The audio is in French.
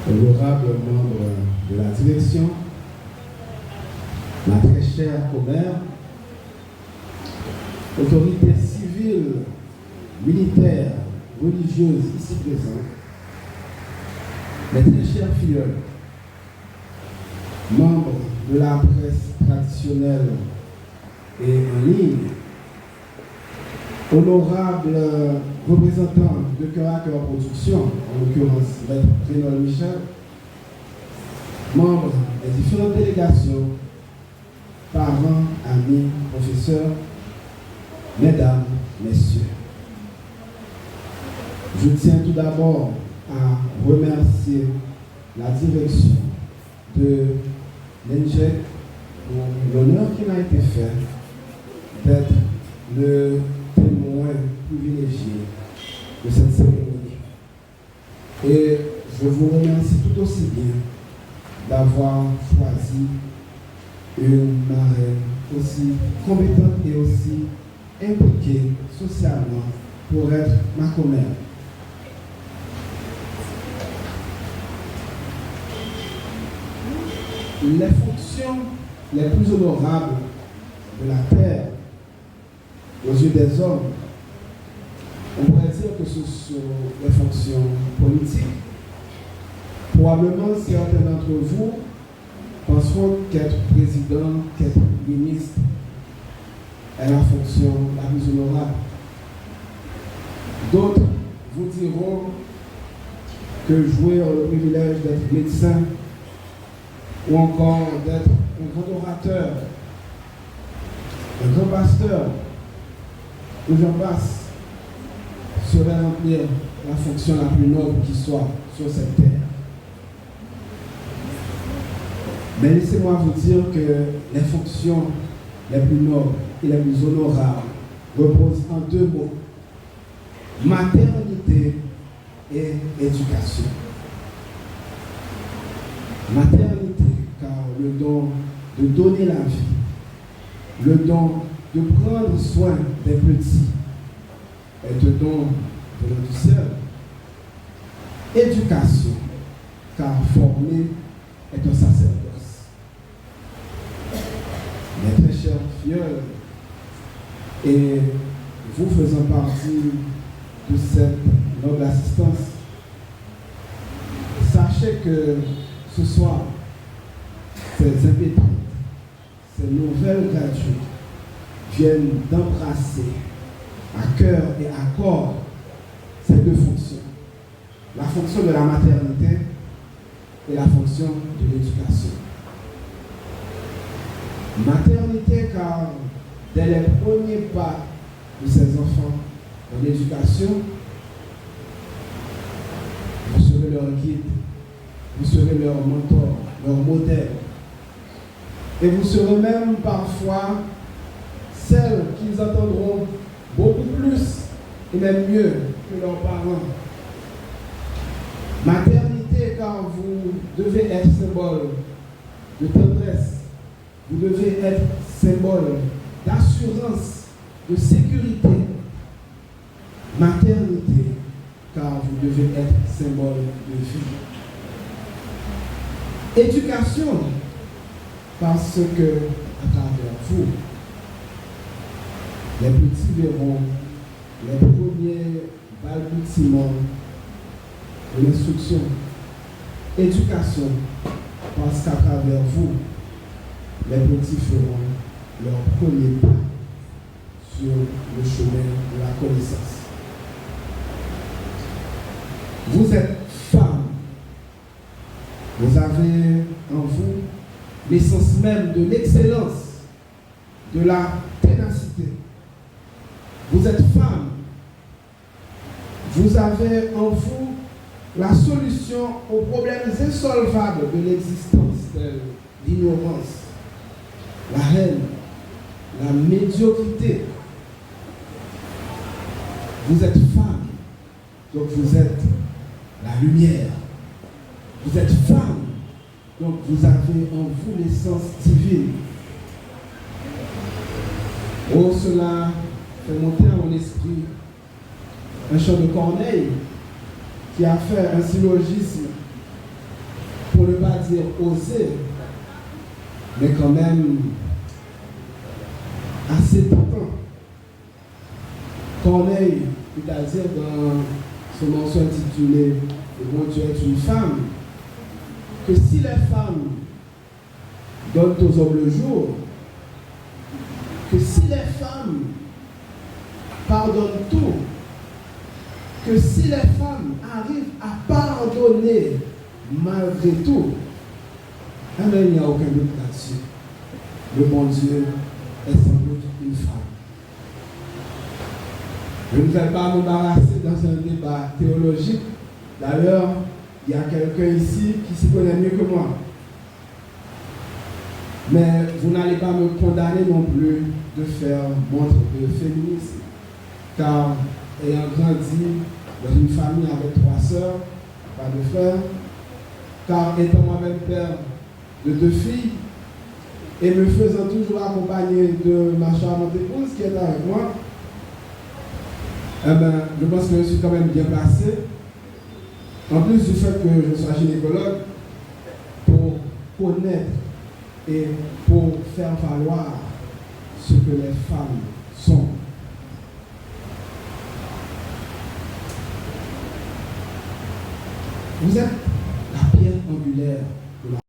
honorables membres de la direction, ma très chère commère, autorités civiles, militaires, religieuses ici présentes, mes très chers filleuls, membres de la presse traditionnelle et en ligne, honorables représentants de Cœur à Cœur Production, en l'occurrence Maître Renaud Michel, membres des différentes délégations, parents, amis, professeurs, mesdames, messieurs. Je tiens tout d'abord à remercier la direction de l'ENJEC pour l'honneur qui m'a été fait d'être le témoin privilégié de cette cérémonie. Et je vous remercie tout aussi bien d'avoir choisi une marraine aussi compétente et aussi impliquée socialement pour être ma commère. Les fonctions les plus honorables de la terre aux yeux des hommes, on pourrait dire que ce sont les fonctions politiques. Probablement, certains d'entre vous penseront qu'être président, qu'être ministre est la fonction la plus honorable. D'autres vous diront que jouer le privilège d'être médecin ou encore d'être un grand orateur, un grand pasteur, ou j'en passe, serait remplir la fonction la plus noble qui soit sur cette terre. Mais laissez-moi vous dire que les fonctions les plus nobles et les plus honorables reposent en deux mots: maternité et éducation. Maternité, car le don de donner la vie, le don de prendre soin des petits est un don venant du ciel. Éducation, car former est un sacerdoce. Mes très chers filleuls, et vous faisant partie de cette noble assistance, sachez que ce soir, ces impétentes, ces nouvelles graduées viennent d'embrasser à cœur et à corps ces deux fonctions. La fonction de la maternité et la fonction de l'éducation. Maternité, car dès les premiers pas de ces enfants dans l'éducation, vous serez leur guide, vous serez leur mentor, leur modèle. Et vous serez même parfois celles qu'ils entendront beaucoup plus et même mieux que leurs parents. Maternité, car vous devez être symbole de tendresse, vous devez être symbole d'assurance, de sécurité. Maternité, car vous devez être symbole de vie. Éducation, parce que, à travers vous, les petits verront les premiers balbutiements de l'instruction. Éducation, parce qu'à travers vous, les petits feront leur premier pas sur le chemin de la connaissance. Vous êtes femme. Vous avez en vous l'essence même de l'excellence, de la ténacité. Vous êtes femme. Vous avez en vous la solution aux problèmes insolvables de l'existence, tels l'ignorance, la haine, la médiocrité. Vous êtes femme, donc vous êtes la lumière. Vous êtes femme, donc vous avez en vous l'essence divine. Oh, cela fait monter à mon esprit un chant de Corneille qui a fait un syllogisme dire osé, mais quand même assez tentant. Corneille, c'est-à-dire dans ce morceau intitulé « Le bon Dieu est une femme », que si les femmes donnent aux hommes le jour, que si les femmes pardonnent tout, que si les femmes arrivent à pardonner malgré tout, il n'y a aucun doute là-dessus. Le bon Dieu est sans doute une femme. Je ne vais pas m'embarrasser dans un débat théologique. D'ailleurs, il y a quelqu'un ici qui s'y connaît mieux que moi. Mais vous n'allez pas me condamner non plus de faire montre de féminisme. Car, ayant grandi dans une famille avec 3 sœurs, pas de frères, car étant moi-même père de 2 filles, et me faisant toujours accompagner de ma charmante épouse qui est avec moi, je pense que je suis quand même bien placé, en plus du fait que je sois gynécologue, pour connaître et pour faire valoir ce que les femmes sont. Vous êtes la pierre angulaire